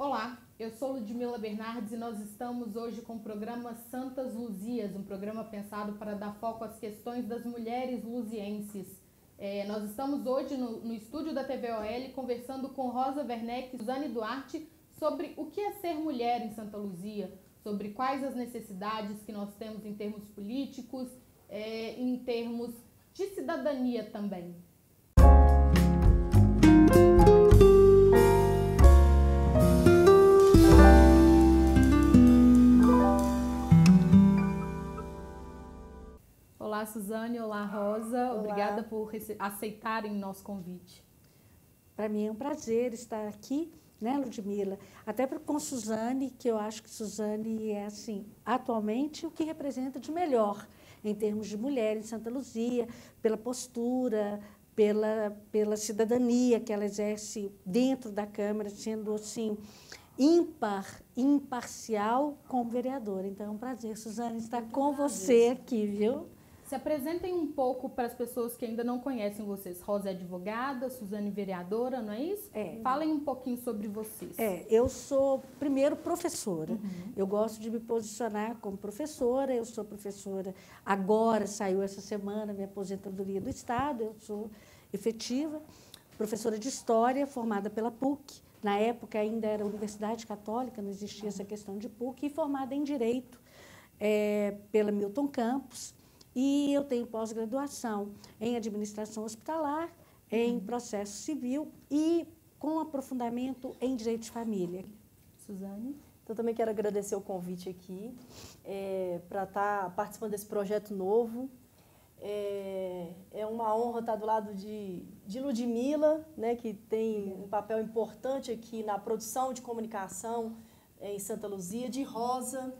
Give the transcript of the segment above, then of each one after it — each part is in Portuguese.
Olá, eu sou Ludmila Bernardes e nós estamos hoje com o programa Santas Luzias, um programa pensado para dar foco às questões das mulheres luzienses. Nós estamos hoje no estúdio da TVOL conversando com Rosa Werneck e Suzane Duarte sobre o que é ser mulher em Santa Luzia, sobre quais as necessidades que nós temos em termos políticos, em termos de cidadania também. Olá, Suzane. Olá, Rosa. Olá. Obrigada por aceitarem o nosso convite. Para mim é um prazer estar aqui, né, Ludmila? Até com Suzane, que eu acho que Suzane é, assim, atualmente o que representa de melhor em termos de mulher em Santa Luzia, pela postura, pela cidadania que ela exerce dentro da Câmara, sendo, assim, imparcial como vereadora. Então, é um prazer, Suzane, estar com você aqui, viu? Se apresentem um pouco para as pessoas que ainda não conhecem vocês. Rosa é advogada, Suzane vereadora, não é isso? Falem um pouquinho sobre vocês. Eu sou, primeiro, professora. Eu gosto de me posicionar como professora. Eu sou professora, agora saiu essa semana minha aposentadoria do Estado, eu sou efetiva, professora de História, formada pela PUC. Na época ainda era Universidade Católica, não existia essa questão de PUC, e formada em Direito pela Milton Campos. E eu tenho pós-graduação em Administração Hospitalar, em Processo Civil e com aprofundamento em Direito de Família. Suzane? Então, também quero agradecer o convite aqui para estar participando desse projeto novo. É uma honra estar do lado de Ludmila, né, que tem um papel importante aqui na produção de comunicação em Santa Luzia, de Rosa,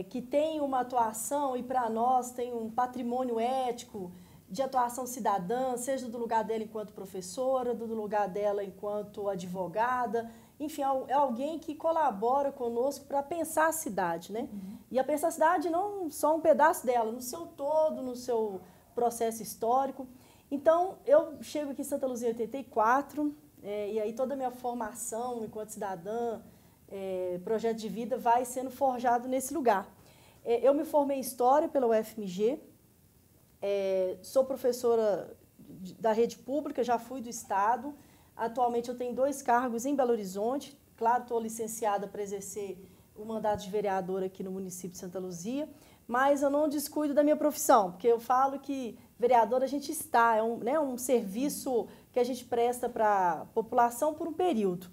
que tem uma atuação e para nós tem um patrimônio ético de atuação cidadã, seja do lugar dela enquanto professora, do lugar dela enquanto advogada, enfim, é alguém que colabora conosco para pensar a cidade, né? E a pensar a cidade não só um pedaço dela, no seu todo, no seu processo histórico. Então, eu chego aqui em Santa Luzia em 84, e aí toda a minha formação enquanto cidadã, projeto de vida vai sendo forjado nesse lugar. Eu me formei em História pela UFMG, sou professora da rede pública, já fui do Estado, atualmente eu tenho 2 cargos em Belo Horizonte, claro, estou licenciada para exercer o mandato de vereadora aqui no município de Santa Luzia, mas eu não descuido da minha profissão, porque eu falo que vereadora a gente está, é um serviço que a gente presta para a população por um período.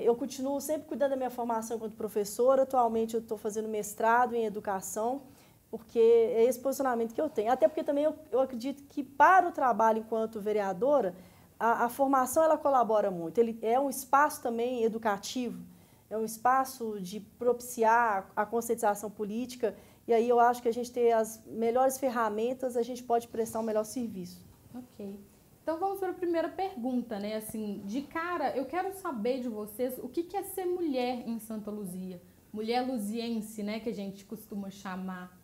Eu continuo sempre cuidando da minha formação enquanto professora. Atualmente eu estou fazendo mestrado em educação, porque é esse posicionamento que eu tenho. Até porque também eu acredito que para o trabalho enquanto vereadora, a formação ela colabora muito. Ele é um espaço também educativo, é um espaço de propiciar a conscientização política, e aí eu acho que a gente tem as melhores ferramentas, a gente pode prestar um melhor serviço. Ok. Então vamos para a primeira pergunta, né? Assim, de cara, eu quero saber de vocês o que é ser mulher em Santa Luzia. Mulher luziense, né? Que a gente costuma chamar.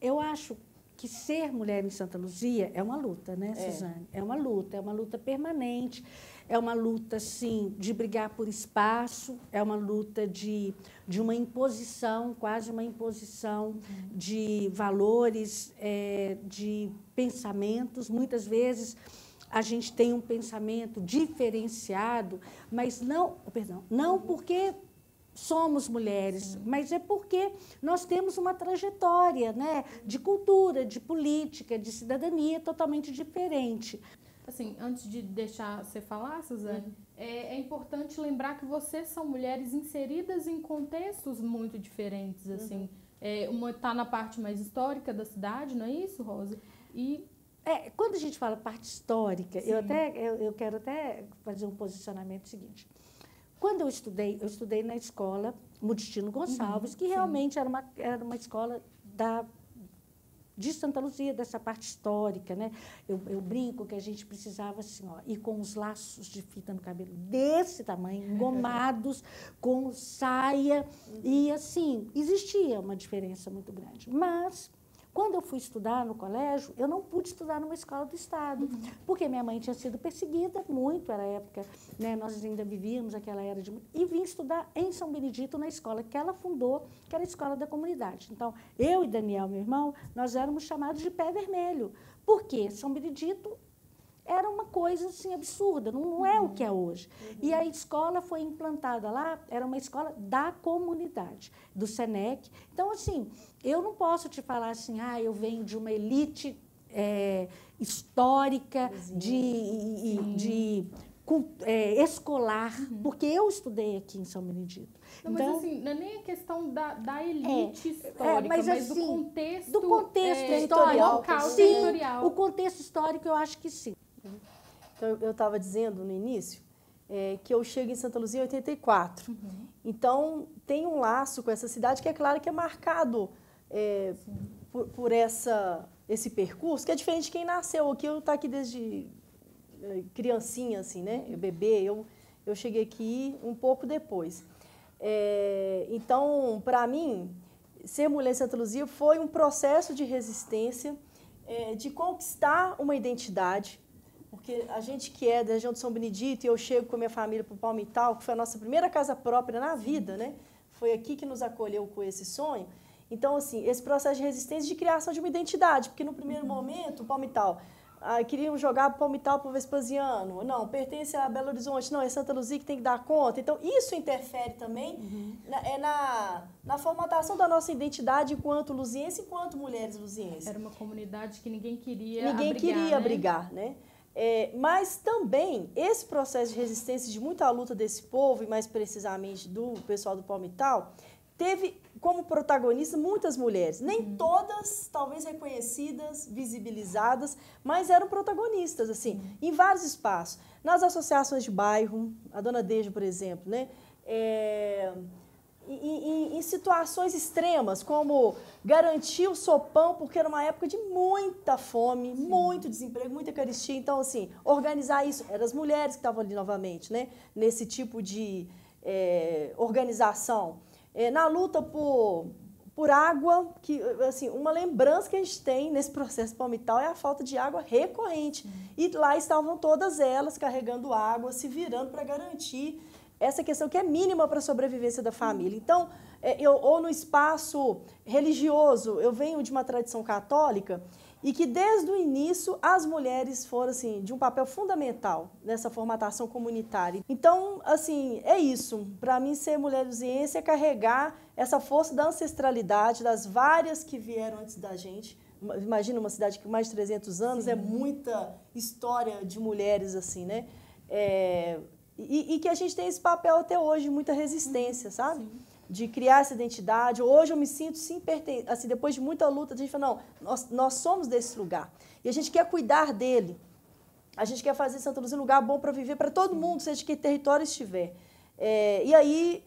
Eu acho que ser mulher em Santa Luzia é uma luta, né, Suzane? É uma luta permanente, é uma luta, sim, de brigar por espaço, é uma luta de uma imposição, quase uma imposição de valores, de pensamentos. Muitas vezes a gente tem um pensamento diferenciado, mas não porque somos mulheres, mas é porque nós temos uma trajetória, né, de cultura, de política, de cidadania totalmente diferente. Assim, antes de deixar você falar, Suzane, é importante lembrar que vocês são mulheres inseridas em contextos muito diferentes, assim. Uma está na parte mais histórica da cidade, não é isso, Rosa? Quando a gente fala parte histórica, eu quero até fazer um posicionamento seguinte. Quando eu estudei na escola Muditino Gonçalves, que realmente era uma escola de Santa Luzia, dessa parte histórica, né? Eu brinco que a gente precisava, assim, ir com os laços de fita no cabelo desse tamanho, engomados, com saia, e, assim, existia uma diferença muito grande. Mas, quando eu fui estudar no colégio, eu não pude estudar numa escola do Estado, porque minha mãe tinha sido perseguida muito, era a época, né, nós ainda vivíamos aquela era de... E vim estudar em São Benedito, na escola que ela fundou, que era a escola da comunidade. Então, eu e Daniel, meu irmão, nós éramos chamados de pé vermelho. Por quê? São Benedito era uma coisa assim absurda, não é o que é hoje. E a escola foi implantada lá, era uma escola da comunidade, do SENEC. Então, assim, eu não posso te falar assim, eu venho de uma elite histórica, escolar, porque eu estudei aqui em São Benedito. Não, então, mas assim, não é nem a questão da elite histórica, mas assim, do contexto territorial, local, sim, territorial. O contexto histórico eu acho que sim. Então, eu estava dizendo no início que eu chego em Santa Luzia em 84. Então, tem um laço com essa cidade que é claro que é marcado por esse percurso, que é diferente de quem nasceu aqui. Eu estou aqui desde criancinha, assim, né? Bebê, eu cheguei aqui um pouco depois. Então, para mim, ser mulher em Santa Luzia foi um processo de resistência, de conquistar uma identidade, porque a gente que é da região de São Benedito, e eu chego com a minha família para o Palmital, que foi a nossa primeira casa própria na vida, né? Foi aqui que nos acolheu com esse sonho. Então, assim, esse processo de resistência de criação de uma identidade, porque no primeiro momento, o Palmital, queriam jogar para o Palmital para o Vespasiano, não, pertence a Belo Horizonte, não, é Santa Luzia que tem que dar conta. Então, isso interfere também na formatação da nossa identidade enquanto luziense, enquanto mulheres luzienses. Era uma comunidade que ninguém queria abrigar, né? Mas também esse processo de resistência, de muita luta desse povo, e mais precisamente do pessoal do Palmital, teve como protagonistas muitas mulheres. Nem todas, talvez reconhecidas, visibilizadas, mas eram protagonistas, assim, em vários espaços. Nas associações de bairro, a Dona Deja, por exemplo, né? Em situações extremas, como garantir o sopão, porque era uma época de muita fome, muito desemprego, muita carestia. Então, assim, organizar isso, eram as mulheres que estavam ali novamente, né? Nesse tipo de organização. Na luta por água, que, assim, uma lembrança que a gente tem nesse processo palmital é a falta de água recorrente. E lá estavam todas elas carregando água, se virando para garantir essa questão que é mínima para a sobrevivência da família. Então, ou no espaço religioso, eu venho de uma tradição católica e que desde o início as mulheres foram assim, de um papel fundamental nessa formatação comunitária. Então, assim, é isso. Para mim, ser mulher luziense é carregar essa força da ancestralidade, das várias que vieram antes da gente. Imagina uma cidade com mais de 300 anos, é muita história de mulheres, assim, né? E que a gente tem esse papel até hoje, muita resistência, sabe? Sim. De criar essa identidade. Hoje eu me sinto, sim, assim, depois de muita luta, a gente fala, não, nós somos desse lugar. E a gente quer cuidar dele. A gente quer fazer Santa Luzia um lugar bom para viver para todo mundo, seja de que território estiver. E aí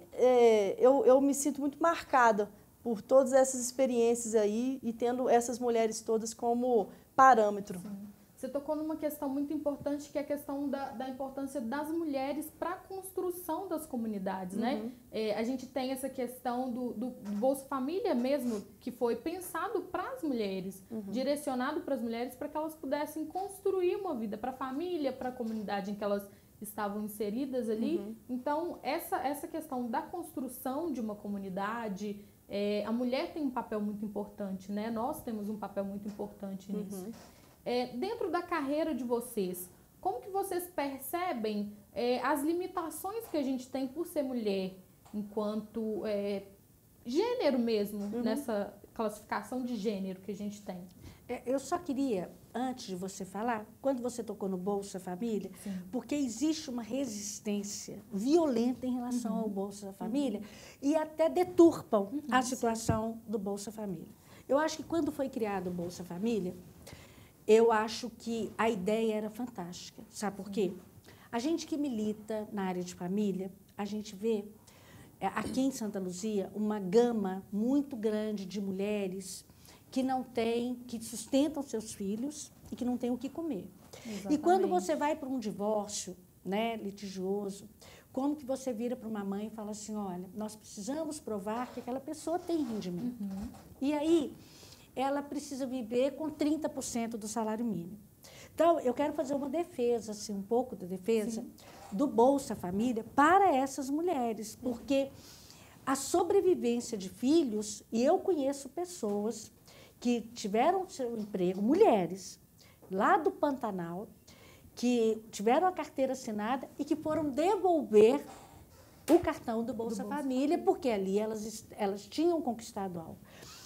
eu me sinto muito marcada por todas essas experiências aí e tendo essas mulheres todas como parâmetro. Sim. Você tocou numa questão muito importante, que é a questão da importância das mulheres para a construção das comunidades, né? A gente tem essa questão do Bolsa Família mesmo, que foi pensado para as mulheres, direcionado para as mulheres, para que elas pudessem construir uma vida para a família, para a comunidade em que elas estavam inseridas ali. Então, essa questão da construção de uma comunidade, a mulher tem um papel muito importante, né? Nós temos um papel muito importante nisso. Dentro da carreira de vocês, como que vocês percebem as limitações que a gente tem por ser mulher, enquanto gênero mesmo, nessa classificação de gênero que a gente tem? Eu só queria, antes de você falar, quando você tocou no Bolsa Família, porque existe uma resistência violenta em relação ao Bolsa Família e até deturpam a situação do Bolsa Família. Eu acho que quando foi criado o Bolsa Família, eu acho que a ideia era fantástica. Sabe por quê? A gente que milita na área de família, a gente vê aqui em Santa Luzia uma gama muito grande de mulheres que sustentam seus filhos e que não têm o que comer. Exatamente. E quando você vai para um divórcio, né, litigioso, como que você vira para uma mãe e fala assim, olha, nós precisamos provar que aquela pessoa tem rendimento. E aí, ela precisa viver com 30% do salário mínimo. Então, eu quero fazer uma defesa, assim, um pouco da defesa do Bolsa Família para essas mulheres, porque a sobrevivência de filhos, e eu conheço pessoas que tiveram seu emprego, mulheres, lá do Pantanal, que tiveram a carteira assinada e que foram devolver o cartão do Bolsa Família, porque ali elas tinham conquistado algo.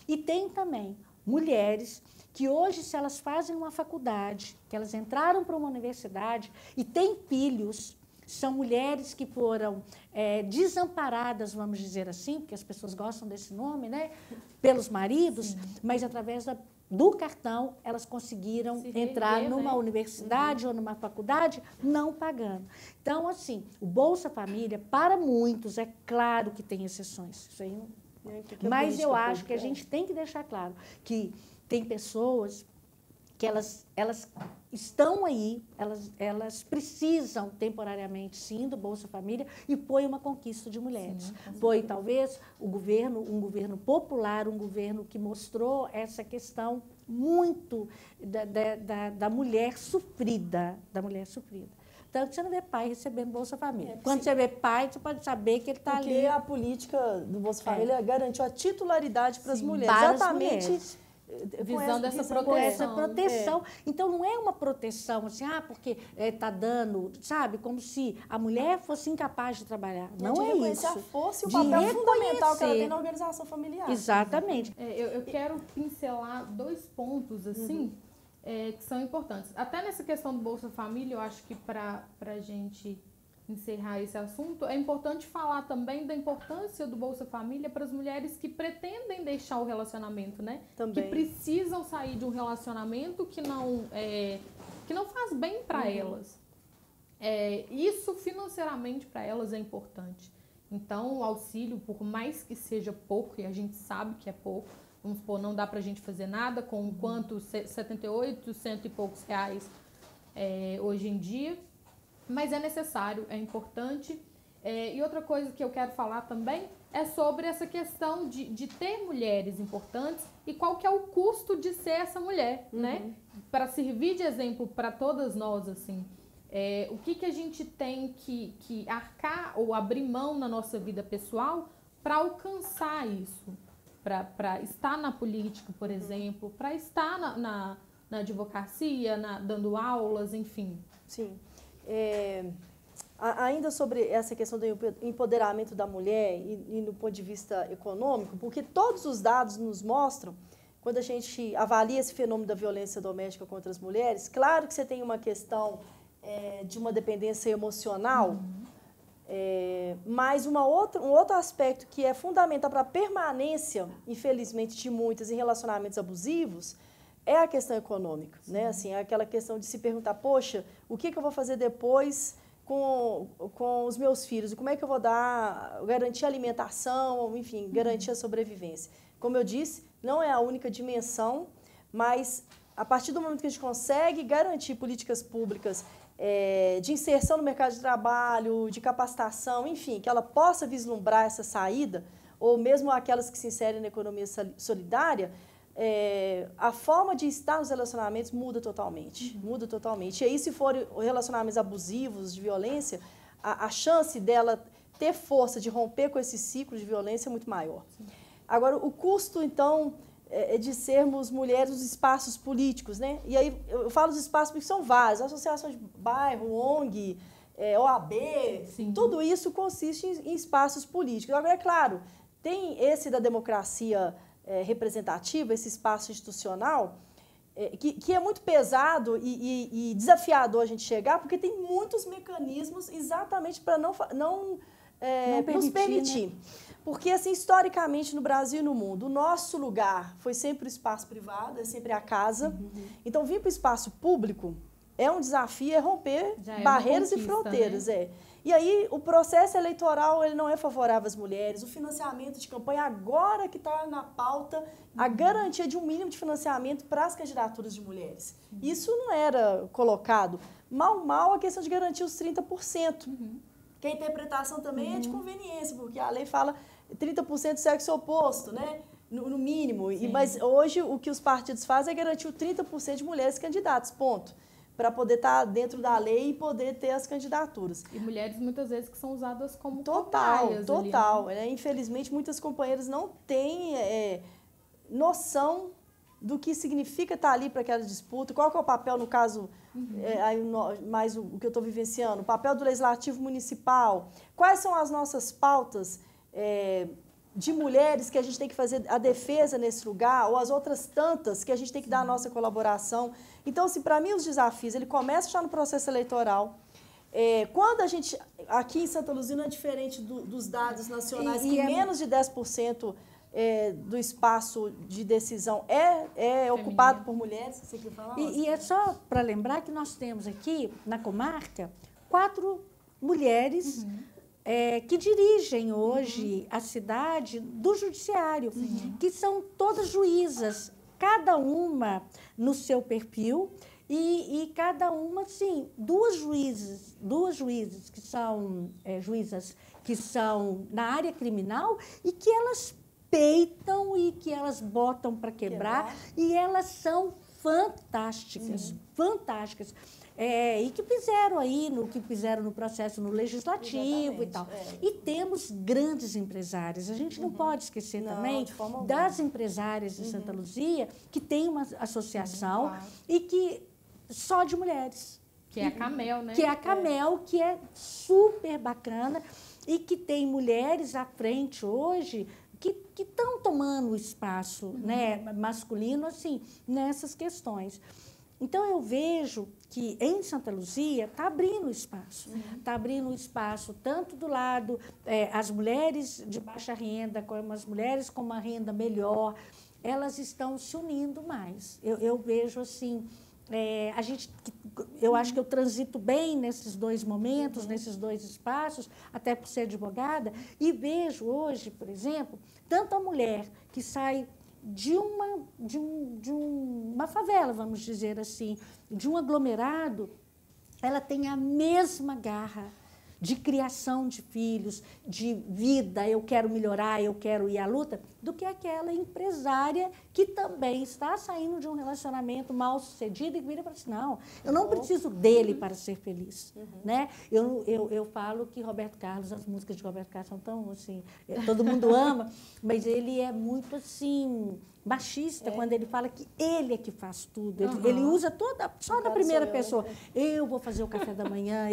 E tem também mulheres que hoje, se elas fazem uma faculdade, que elas entraram para uma universidade e têm filhos, são mulheres que foram desamparadas, vamos dizer assim, porque as pessoas gostam desse nome, né? Pelos maridos, mas através do cartão elas conseguiram entrar numa universidade ou numa faculdade não pagando. Então, assim, o Bolsa Família, para muitos, é claro que tem exceções. Isso aí mas eu acho que a gente tem que deixar claro que tem pessoas que elas estão aí, elas precisam temporariamente, sim, do Bolsa Família, e foi uma conquista de mulheres. Foi, talvez, um governo popular, um governo que mostrou essa questão muito da mulher sofrida, Tanto que você não vê pai recebendo Bolsa Família. Quando você vê pai, você pode saber que ele está ali. Porque a política do Bolsa Família garantiu a titularidade para as mulheres. Para exatamente. As mulheres. Visando essa proteção. Então, não é uma proteção assim, porque está dando, sabe? Como se a mulher fosse incapaz de trabalhar. Não é isso. A força e o papel fundamental que ela tem na organização familiar. Exatamente. Eu quero pincelar 2 pontos, assim, que são importantes. Até nessa questão do Bolsa Família, eu acho que para a gente encerrar esse assunto, é importante falar também da importância do Bolsa Família para as mulheres que pretendem deixar o relacionamento, né? Também. Que precisam sair de um relacionamento que não faz bem para elas. Isso financeiramente para elas é importante. Então, o auxílio, por mais que seja pouco, e a gente sabe que é pouco, vamos supor, não dá para a gente fazer nada com quanto 78, 100 e poucos reais hoje em dia, mas é necessário, é importante. E outra coisa que eu quero falar também é sobre essa questão de ter mulheres importantes e qual que é o custo de ser essa mulher, né? Para servir de exemplo para todas nós, assim. O que a gente tem que arcar ou abrir mão na nossa vida pessoal para alcançar isso? Para estar na política, por exemplo, para estar na advocacia, dando aulas, enfim. Sim. Ainda sobre essa questão do empoderamento da mulher e no ponto de vista econômico, porque todos os dados nos mostram, quando a gente avalia esse fenômeno da violência doméstica contra as mulheres, claro que você tem uma questão de uma dependência emocional, mas um outro aspecto que é fundamental para a permanência, infelizmente, de muitas em relacionamentos abusivos, é a questão econômica, né? Assim, é aquela questão de se perguntar, poxa, o que eu vou fazer depois com os meus filhos? E como é que eu vou garantir a alimentação, enfim, garantir a sobrevivência? Como eu disse, não é a única dimensão, mas a partir do momento que a gente consegue garantir políticas públicas de inserção no mercado de trabalho, de capacitação, enfim, que ela possa vislumbrar essa saída, ou mesmo aquelas que se inserem na economia solidária, a forma de estar nos relacionamentos muda totalmente. Muda totalmente. E aí, se forem relacionamentos abusivos, de violência, a chance dela ter força de romper com esse ciclo de violência é muito maior. Agora, o custo, então, de sermos mulheres nos espaços políticos, né? E aí, eu falo dos espaços porque são vários, associações de bairro, ONG, OAB, tudo isso consiste em espaços políticos. Agora, é claro, tem esse da democracia representativa, esse espaço institucional, que é muito pesado e desafiador a gente chegar, porque tem muitos mecanismos exatamente para não nos permitir. Né? Porque, assim, historicamente, no Brasil e no mundo, o nosso lugar foi sempre o espaço privado, é sempre a casa. Então, vir para o espaço público é um desafio, romper barreiras e fronteiras. Né? E aí, o processo eleitoral ele não é favorável às mulheres, o financiamento de campanha, agora que está na pauta, a garantia de um mínimo de financiamento para as candidaturas de mulheres. Isso não era colocado. Mal a questão de garantir os 30%. Que a interpretação também é de conveniência, porque a lei fala 30% sexo oposto, né? no mínimo. Sim. Mas hoje o que os partidos fazem é garantir o 30% de mulheres candidatas, ponto. Para poder estar dentro da lei e poder ter as candidaturas. E mulheres muitas vezes que são usadas como Total, cobaias total. ali, né? Infelizmente, muitas companheiras não têm noção do que significa estar ali para aquela disputa, qual que é o papel, no caso, mais o que eu estou vivenciando, o papel do Legislativo Municipal, quais são as nossas pautas de mulheres que a gente tem que fazer a defesa nesse lugar, ou as outras tantas que a gente tem que dar a nossa colaboração. Então, assim, para mim, os desafios, ele começa já no processo eleitoral. Quando a gente, aqui em Santa Luzia, não é diferente dos dados nacionais, que menos de 10% do espaço de decisão é ocupado por mulheres. Você quer falar? E é só para lembrar que nós temos aqui, na comarca, 4 mulheres que dirigem hoje a cidade do judiciário, que são todas juízas, cada uma no seu perfil, e cada uma, assim, duas juízes que são juízas que são na área criminal e que elas peitam e que elas botam para quebrar, e elas são fantásticas, fantásticas. E que fizeram no processo no legislativo. Exatamente, e tal. E temos grandes empresárias. A gente não pode esquecer também das empresárias de Santa Luzia, que tem uma associação e que só de mulheres. Que é a Camel, né? Que é a Camel, que é super bacana e que tem mulheres à frente hoje que estão tomando o espaço né, masculino assim, nessas questões. Então, eu vejo que em Santa Luzia está abrindo espaço. Está abrindo espaço tanto do lado as mulheres de baixa renda, como as mulheres com uma renda melhor, elas estão se unindo mais. Eu vejo assim, eu acho que eu transito bem nesses 2 momentos, nesses 2 espaços, até por ser advogada, e vejo hoje, por exemplo, tanto a mulher que sai de uma favela, vamos dizer assim, de um aglomerado, ela tem a mesma garra de criação de filhos, de vida, eu quero melhorar, eu quero ir à luta, do que aquela empresária que também está saindo de um relacionamento mal sucedido e vira para assim, não, eu não preciso dele para ser feliz. Né? Eu falo que Roberto Carlos, as músicas de Roberto Carlos são tão assim, todo mundo ama, mas ele é muito assim, machista, quando ele fala que ele é que faz tudo. Ele usa só na primeira pessoa. Eu vou fazer o café da manhã,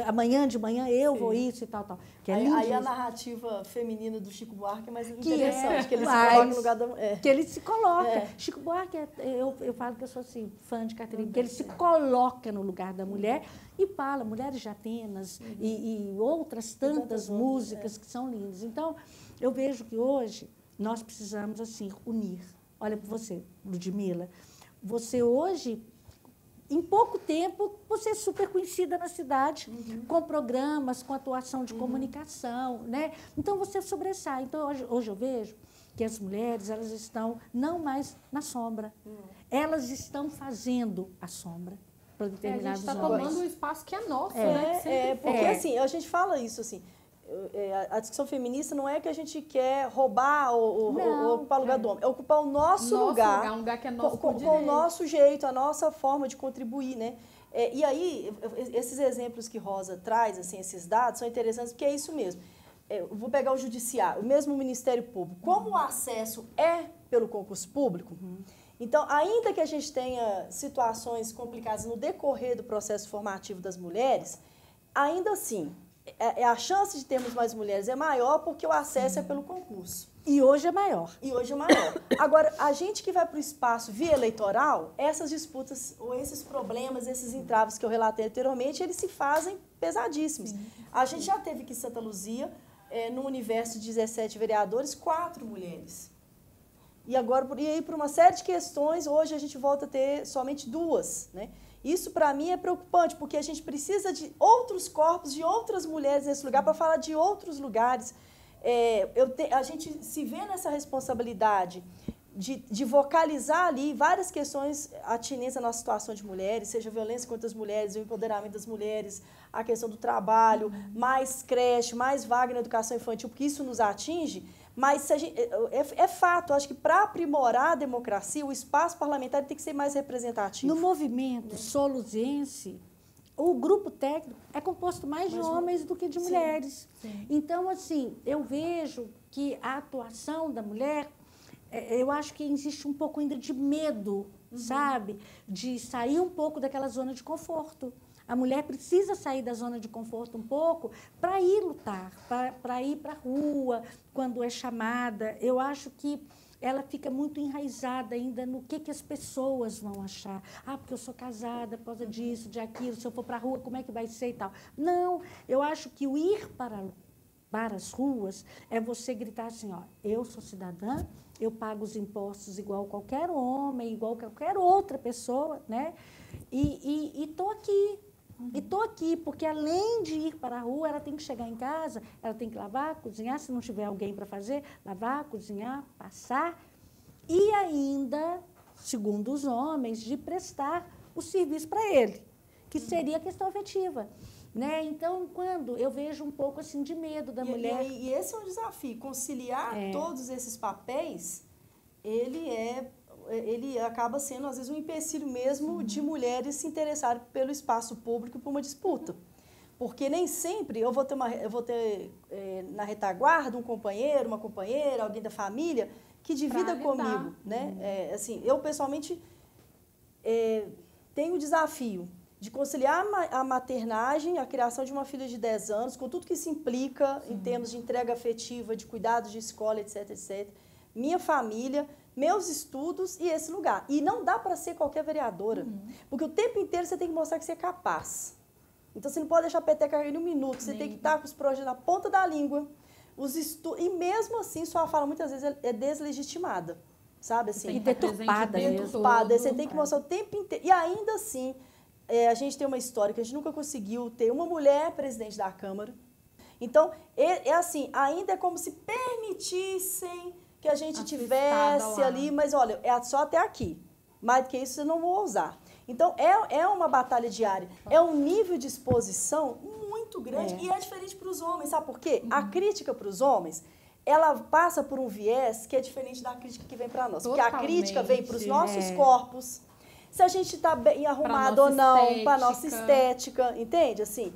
amanhã de manhã eu vou isso e tal, tal. Que aí a narrativa feminina do Chico Buarque é mais interessante, que ele se coloca no lugar da mulher. Que ele se coloca. Chico Buarque, eu falo que eu sou assim, fã de Catarina, porque ele se coloca no lugar da mulher e fala, Mulheres de Atenas e outras tantas músicas que são lindas. Então, eu vejo que hoje nós precisamos, assim, unir. Olha para você, Ludmila. Você hoje, em pouco tempo, você é super conhecida na cidade, com programas, com atuação de comunicação, né? Então, você sobressai. Então, hoje eu vejo que as mulheres, elas estão não mais na sombra. Elas estão fazendo a sombra para determinados homens. A gente está tomando o espaço que é nosso, né? Porque, assim, a gente fala isso, assim, a discussão feminista não é que a gente quer roubar ou ocupar o lugar do homem, é ocupar o nosso lugar, um lugar que é nosso com o nosso jeito, a nossa forma de contribuir, né? E aí, esses exemplos que Rosa traz, assim, esses dados, são interessantes porque é isso mesmo. Eu vou pegar o judiciário, o mesmo Ministério Público. Como o acesso é pelo concurso público, então, ainda que a gente tenha situações complicadas no decorrer do processo formativo das mulheres, ainda assim, a chance de termos mais mulheres é maior porque o acesso é pelo concurso. E hoje é maior. Agora, a gente que vai para o espaço via eleitoral, essas disputas ou esses problemas, esses entraves que eu relatei anteriormente, eles se fazem pesadíssimos. A gente já teve aqui em Santa Luzia, no universo de 17 vereadores, 4 mulheres. E agora, por uma série de questões, hoje a gente volta a ter somente 2, né? Isso, para mim, é preocupante, porque a gente precisa de outros corpos, de outras mulheres nesse lugar, para falar de outros lugares. A gente se vê nessa responsabilidade de vocalizar ali várias questões atinentes à nossa situação de mulheres, seja violência contra as mulheres, o empoderamento das mulheres, a questão do trabalho, mais creche, mais vaga na educação infantil, porque isso nos atinge. Mas se a gente, é fato, acho que para aprimorar a democracia, o espaço parlamentar tem que ser mais representativo. No movimento soluziense, o grupo técnico é composto mais de homens do que de mulheres. Sim. Então, assim, eu vejo que a atuação da mulher, eu acho que existe um pouco ainda de medo, sabe? De sair um pouco daquela zona de conforto. A mulher precisa sair da zona de conforto um pouco para ir lutar, para ir para a rua, quando é chamada. Eu acho que ela fica muito enraizada ainda no que as pessoas vão achar. Ah, porque eu sou casada por causa disso, de aquilo, se eu for para a rua, como é que vai ser e tal. Não, eu acho que o ir para as ruas é você gritar assim, ó, eu sou cidadã, eu pago os impostos igual qualquer homem, igual qualquer outra pessoa, né? E estou aqui. E estou aqui, porque além de ir para a rua, ela tem que chegar em casa, ela tem que lavar, cozinhar, se não tiver alguém para fazer, lavar, cozinhar, passar. E ainda, segundo os homens, de prestar o serviço para ele, que seria a questão afetiva. Né? Então, quando eu vejo um pouco assim de medo da mulher... E esse é um desafio, conciliar todos esses papéis, ele acaba sendo, às vezes, um empecilho mesmo de mulheres se interessarem pelo espaço público por uma disputa. Porque nem sempre eu vou ter na retaguarda um companheiro, uma companheira, alguém da família que divida comigo. Né? Assim, eu, pessoalmente, tenho o desafio de conciliar a maternagem, a criação de uma filha de 10 anos, com tudo que isso implica em termos de entrega afetiva, de cuidados de escola, etc, etc. Minha família, meus estudos e esse lugar. E não dá para ser qualquer vereadora, porque o tempo inteiro você tem que mostrar que você é capaz. Então, você não pode deixar a peteca cair um minuto, você tem que estar com os projetos na ponta da língua. E mesmo assim, sua fala muitas vezes é deslegitimada, sabe? Assim, e deturpada mesmo. Você tem que mostrar o tempo inteiro. E ainda assim, a gente tem uma história que a gente nunca conseguiu ter uma mulher presidente da Câmara. Então, assim, ainda é como se permitissem que a gente tivesse ali, mas olha, é só até aqui. Mais do que isso, eu não vou usar. Então, é uma batalha diária. É um nível de exposição muito grande e é diferente para os homens. Sabe por quê? A crítica para os homens, ela passa por um viés que é diferente da crítica que vem para nós. Porque a crítica vem para os nossos corpos, se a gente está bem arrumado ou não, para a nossa estética, entende? Assim,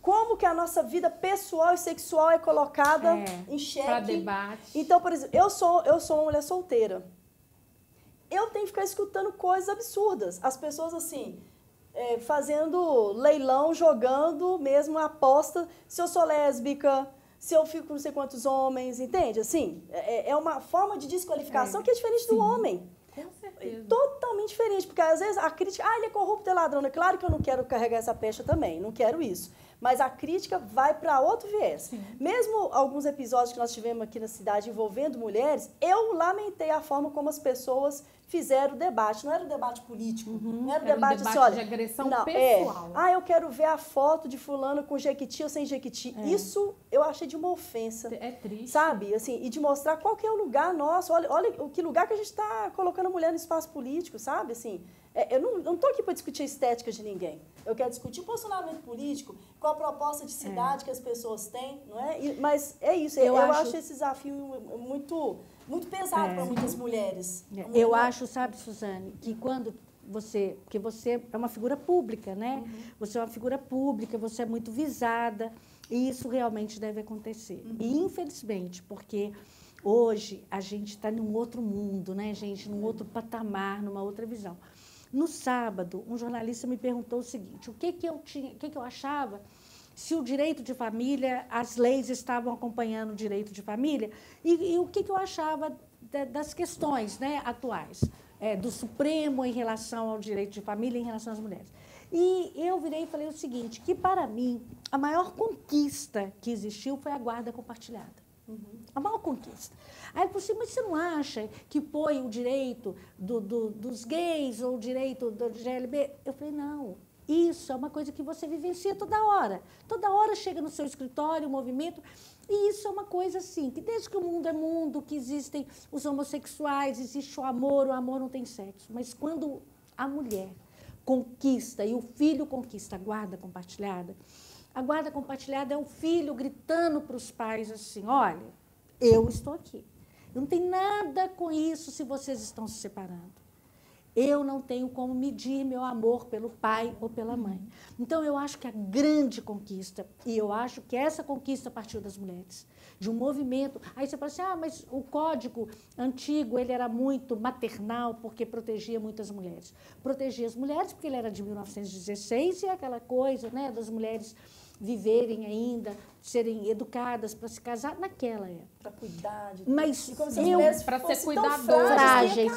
como que a nossa vida pessoal e sexual é colocada em xeque. Para debate. Então, por exemplo, eu sou uma mulher solteira. Eu tenho que ficar escutando coisas absurdas. As pessoas, assim, fazendo leilão, jogando mesmo aposta, se eu sou lésbica, se eu fico com não sei quantos homens, entende? Assim, é uma forma de desqualificação que é diferente do homem. Com certeza. Totalmente diferente, porque às vezes a crítica, ele é corrupto, é ladrão. É claro que eu não quero carregar essa pecha também, não quero isso. Mas a crítica vai para outro viés. Sim. Mesmo alguns episódios que nós tivemos aqui na cidade envolvendo mulheres, eu lamentei a forma como as pessoas fizeram o debate. Não era um debate político, não era um debate assim, olha... de agressão pessoal. Eu quero ver a foto de fulano com jequiti ou sem jequiti. Isso eu achei de uma ofensa. É triste. Sabe? Assim, e de mostrar qual que é o lugar nosso. Olha que lugar que a gente está colocando a mulher no espaço político, sabe? Assim, eu não estou aqui para discutir a estética de ninguém. Eu quero discutir o posicionamento político, qual a proposta de cidade que as pessoas têm, não é? Mas é isso. Eu acho esse desafio muito, muito pesado para muitas mulheres. Eu acho, sabe, Suzane, que quando porque você é uma figura pública, né? Você é uma figura pública, você é muito visada, e isso realmente deve acontecer. E, infelizmente, porque hoje a gente está num outro mundo, né, gente? Num outro patamar, numa outra visão. No sábado, um jornalista me perguntou o seguinte, o que eu achava se o direito de família, as leis estavam acompanhando o direito de família, e o que eu achava das questões, né, atuais, do Supremo em relação ao direito de família, em relação às mulheres. E eu virei e falei o seguinte, que para mim, a maior conquista que existiu foi a guarda compartilhada. A maior conquista. Aí ele falou assim, mas você não acha que foi o direito dos gays ou o direito do GLB? Eu falei, não, Isso é uma coisa que você vivencia toda hora. Toda hora chega no seu escritório, o movimento. E isso é uma coisa assim, que desde que o mundo é mundo, que existem os homossexuais, existe o amor não tem sexo. Mas quando a mulher conquista e o filho conquista a guarda compartilhada é o filho gritando para os pais assim, olha, eu estou aqui. Eu não tenho nada com isso se vocês estão se separando. Eu não tenho como medir meu amor pelo pai ou pela mãe. Então, eu acho que a grande conquista, e eu acho que essa conquista partiu das mulheres, de um movimento. Aí você fala assim, mas o código antigo ele era muito maternal porque protegia muitas mulheres. Protegia as mulheres porque ele era de 1916 e aquela coisa, né, das mulheres viverem ainda, serem educadas para se casar naquela época. Para cuidar de mas para ser cuidadoras, frágeis,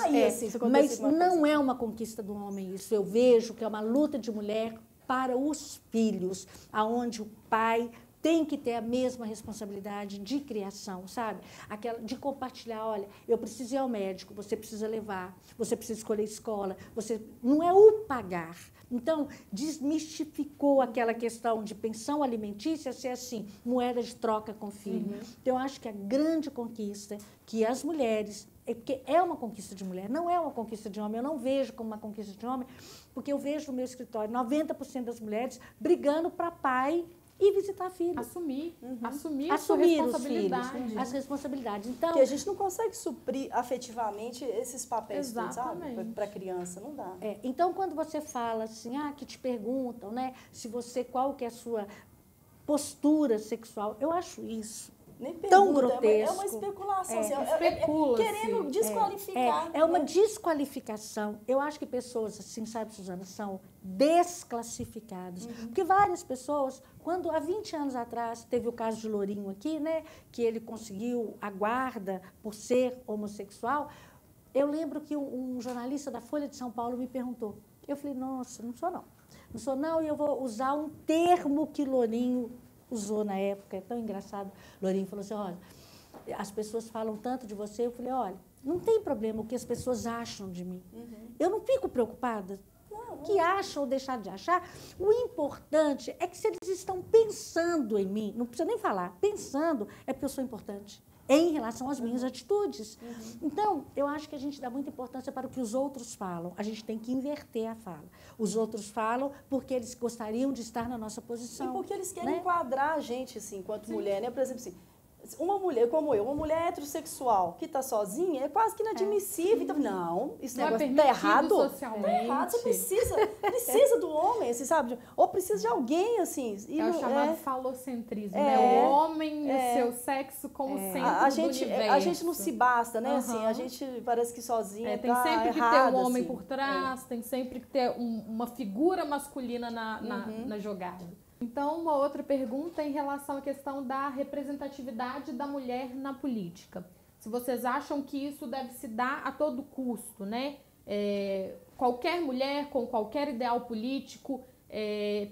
mas não é uma conquista do homem isso. Eu vejo que é uma luta de mulher para os filhos, aonde o pai tem que ter a mesma responsabilidade de criação, sabe? Aquela de compartilhar, olha, eu preciso ir ao médico, você precisa levar, você precisa escolher escola, você não é o pagar. Então, desmistificou aquela questão de pensão alimentícia ser assim, moeda de troca com filho. Então, eu acho que a grande conquista que as mulheres, porque é uma conquista de mulher, não é uma conquista de homem, eu não vejo como uma conquista de homem, porque eu vejo no meu escritório 90% das mulheres brigando para pai e visitar filhos. Assumir a Assumir responsabilidade. Os filhos, as responsabilidades. Então, porque a gente não consegue suprir afetivamente esses papéis, sabe? Para a criança, não dá. Então, quando você fala assim, que te perguntam, né, qual que é a sua postura sexual, eu acho isso nem tão grotesco. É uma especulação. Querendo desqualificar. É uma desqualificação. Eu acho que pessoas assim, sabe, Suzana, são desclassificadas. Porque várias pessoas, quando há 20 anos atrás, teve o caso de Lourinho aqui, né, que ele conseguiu a guarda por ser homossexual, eu lembro que um jornalista da Folha de São Paulo me perguntou. Eu falei, nossa, não sou não. Não sou não, e eu vou usar um termo que Lourinho usou na época, é tão engraçado. Lourinho falou assim, olha, as pessoas falam tanto de você. Eu falei, olha, não tem problema o que as pessoas acham de mim. Eu não fico preocupada. O que acham ou deixar de achar. O importante é que se eles estão pensando em mim, não precisa nem falar, pensando é porque eu sou importante. Em relação às minhas atitudes. Então, eu acho que a gente dá muita importância para o que os outros falam. A gente tem que inverter a fala. Os outros falam porque eles gostariam de estar na nossa posição. E porque eles querem enquadrar a gente, assim, enquanto mulher, né? Por exemplo, assim, uma mulher como eu, uma mulher heterossexual que está sozinha, é quase que inadmissível. Então, não, esse negócio está errado. Socialmente. Tá errado, você precisa do homem, assim, sabe? Ou precisa de alguém, assim. E o chamado falocentrismo, né? O homem e o seu sexo como centro do universo. A gente não se basta, né? Assim, a gente parece que sozinha tem sempre que ter um homem por trás, tem sempre que ter uma figura masculina na jogada. Então, uma outra pergunta em relação à questão da representatividade da mulher na política. Se vocês acham que isso deve se dar a todo custo, né? Qualquer mulher com qualquer ideal político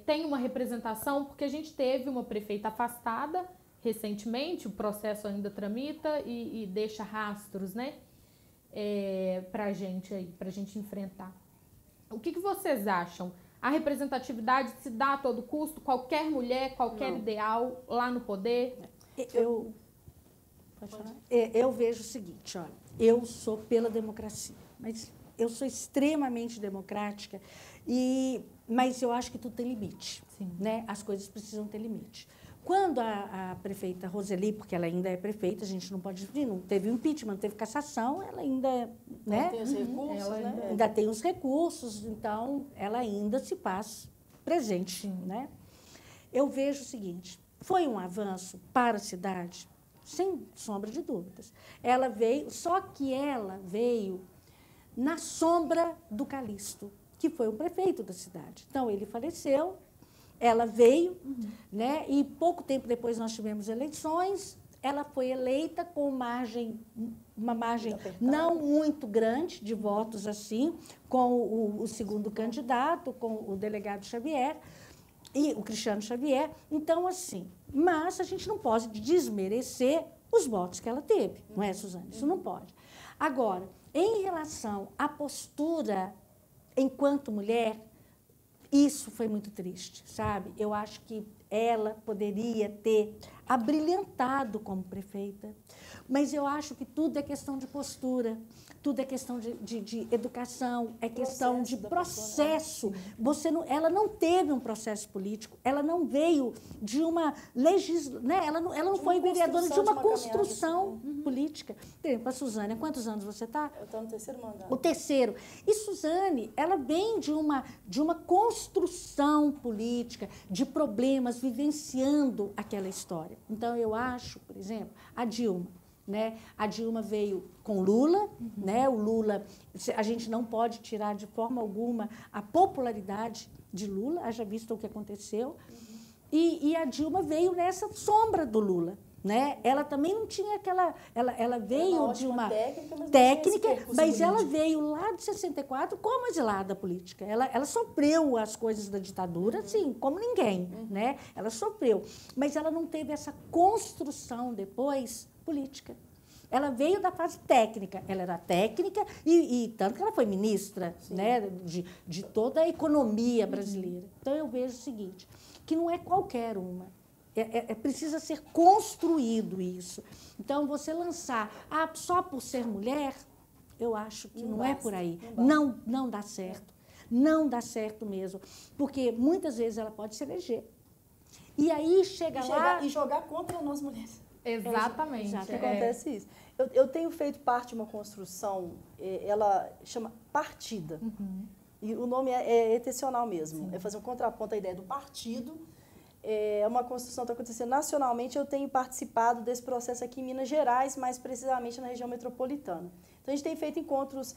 tem uma representação, porque a gente teve uma prefeita afastada recentemente, o processo ainda tramita e deixa rastros, né? Pra gente enfrentar. O que vocês acham? A representatividade se dá a todo custo? Qualquer mulher, qualquer ideal lá no poder? Eu vejo o seguinte, olha, eu sou pela democracia, mas eu sou extremamente democrática, mas eu acho que tudo tem limite. Né? As coisas precisam ter limite. Quando a prefeita Roseli, porque ela ainda é prefeita, a gente não pode dizer, não teve impeachment, não teve cassação, ela ainda, né? Tem os recursos, né? Ainda tem os recursos, então ela ainda se faz presente, né? Eu vejo o seguinte, foi um avanço para a cidade, sem sombra de dúvidas. Ela veio, só que ela veio na sombra do Calixto, que foi o prefeito da cidade. Então, ele faleceu. Ela veio, né? E pouco tempo depois nós tivemos eleições. Ela foi eleita com uma margem não muito grande de votos assim, com o segundo candidato, com o delegado Xavier e o Cristiano Xavier. Então, assim, mas a gente não pode desmerecer os votos que ela teve, não é, Suzane? Isso não pode. Agora, em relação à postura enquanto mulher, Isso foi muito triste, sabe? Eu acho que ela poderia ter abrilhantado como prefeita, mas eu acho que tudo é questão de postura, tudo é questão de educação, é questão de processo. Ela não teve um processo político, ela não veio de uma legislação, né? Ela não foi vereadora de uma construção política. Para a Suzane, há quantos anos você está? Eu estou no terceiro mandato. O terceiro. E Suzane, ela vem de uma construção política, de problemas, vivenciando aquela história. Então, eu acho, por exemplo, a Dilma. Né? A Dilma veio com Lula, né? O Lula, a gente não pode tirar de forma alguma a popularidade de Lula, haja visto o que aconteceu, e a Dilma veio nessa sombra do Lula. Né? Ela também não tinha aquela... Ela veio de uma técnica, mas ela veio lá de 64 como exilada política. Ela sofreu as coisas da ditadura, assim, como ninguém. Né? Ela sofreu. Mas ela não teve essa construção depois política. Ela veio da fase técnica. Ela era técnica e tanto que ela foi ministra, né, de toda a economia brasileira. Então, eu vejo o seguinte, que não é qualquer uma. Precisa ser construído isso. Então, você lançar só por ser mulher, eu acho que não é por aí. Não dá certo. Não dá certo mesmo. Porque muitas vezes ela pode se eleger. E aí chega lá... E jogar contra nós mulheres. Exatamente. Acontece isso. Eu tenho feito parte de uma construção, ela chama partida. E o nome é intencional mesmo. Sim. É fazer um contraponto à ideia do partido. É uma construção que está acontecendo nacionalmente. Eu tenho participado desse processo aqui em Minas Gerais, mais precisamente na região metropolitana. Então, a gente tem feito encontros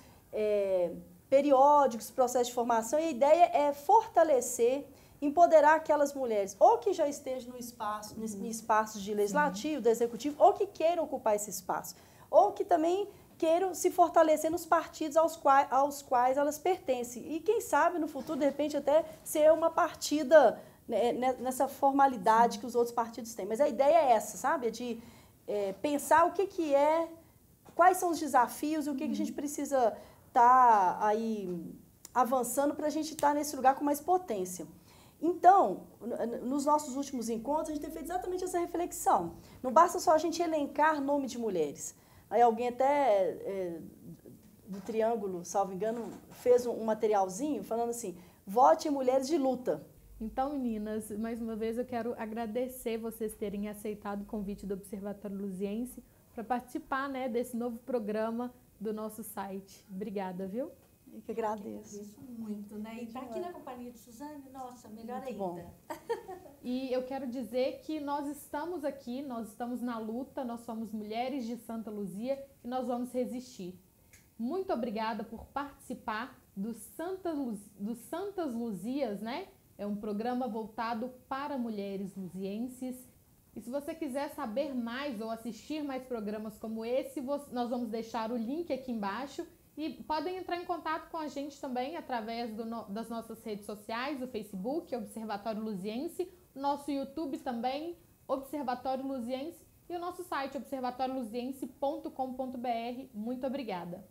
periódicos, processos de formação, e a ideia é fortalecer, empoderar aquelas mulheres, ou que já estejam no espaço, em espaços de legislativo, do executivo, ou que queiram ocupar esse espaço, ou que também queiram se fortalecer nos partidos aos quais elas pertencem. E quem sabe, no futuro, de repente, até ser uma partida nessa formalidade que os outros partidos têm. Mas a ideia é essa, sabe? É de pensar quais são os desafios e o que a gente precisa estar aí avançando para a gente estar nesse lugar com mais potência. Então, nos nossos últimos encontros, a gente tem feito exatamente essa reflexão. Não basta só a gente elencar nome de mulheres. Aí alguém até do Triângulo, salvo engano, fez um materialzinho falando assim, vote em mulheres de luta. Então, meninas, mais uma vez eu quero agradecer vocês terem aceitado o convite do Observatório Luziense para participar, né, desse novo programa do nosso site. Obrigada, viu? Eu que agradeço. Agradeço muito, né? E estar aqui na companhia de Suzane, nossa, melhor muito ainda. Bom. E eu quero dizer que nós estamos aqui, nós estamos na luta, nós somos mulheres de Santa Luzia e nós vamos resistir. Muito obrigada por participar do Santas Luzias, né? É um programa voltado para mulheres luzienses. E se você quiser saber mais ou assistir mais programas como esse, nós vamos deixar o link aqui embaixo. E podem entrar em contato com a gente também através das nossas redes sociais, o Facebook, Observatório Luziense, nosso YouTube também, Observatório Luziense, e o nosso site, observatorioluziense.com.br. Muito obrigada!